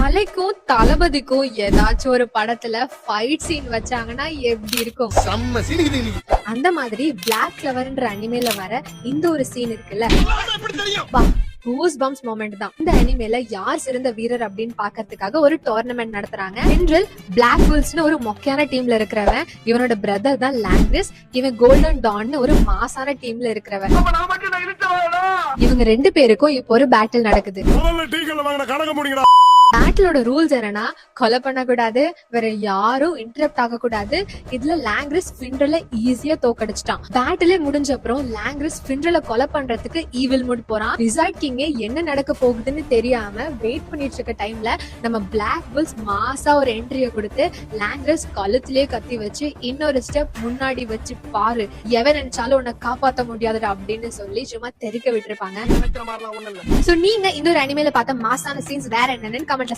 தலைக்கும் தளபதிக்கும் ஏதாச்சும் ஒரு படத்துல ஃபைட் சீன் வச்சாங்கன்னா எப்படி இருக்கும்? அந்த மாதிரி பிளாக் கிளவர்ன்ற அனிமேல வர இந்த ஒரு சீன் இருக்குல்ல, கூஸ் பம்ப்ஸ் மொமெண்ட் தான். இந்த அனிமேல யார் சிறந்த வீரர் அப்படின்னு பாக்கிறதுக்காக ஒரு டோர்னமெண்ட் நடத்துறாங்க. ஜெனரல் பிளாக் புல்ஸ்னு ஒரு மொக்கையான டீம்ல இருக்கிறவன், இவனோட பிரதர் தான் லாங்கிரிஸ். இவன் கோல்டன் டான் ஒரு மாசான டீம்ல இருக்கிறவன். இவங்க ரெண்டு பேருக்கும் இப்போ ஒரு பேட்டில் நடக்குது. பேட்டிலோட ரூல்ஸ் என்னன்னா, கொலை பண்ணக்கூடாது, வேற யாரும் இன்டரப்ட் ஆக கூடாது. இதுல லாங்கிரிஸ் ஃபிண்டல ஈஸியா தோக்கடிச்சிட்டான். பேட்டிலே முடிஞ்ச அப்புறம் லாங்கிரிஸ் ஃபிண்டல கொலை பண்றதுக்கு ஈவில் மூட் போறான். ரிசார்ட் கிங் என்ன நடக்க போகுதுன்னு தெரியாம வெயிட் பண்ணிட்டு இருக்க டைம்ல நம்ம பிளாக் புல்ஸ் மாசா ஒரு என்ட்ரிய கொடுத்து லாங்கிரிஸ் கழுத்திலேயே கத்தி வச்சு இன்னொரு ஸ்டெப் முன்னாடி வச்சு பாரு, எவன் நினைச்சாலும் உன்னை காப்பாத்த முடியாதுடா அப்படின்னு சொல்லி சும்மா தெரிக்க விட்டுருப்பாங்க. சோ நீங்க இந்த ஒரு அனிமேல பார்த்த மாசான சீன்ஸ் வேற என்னன்னு கமெண்ட்ல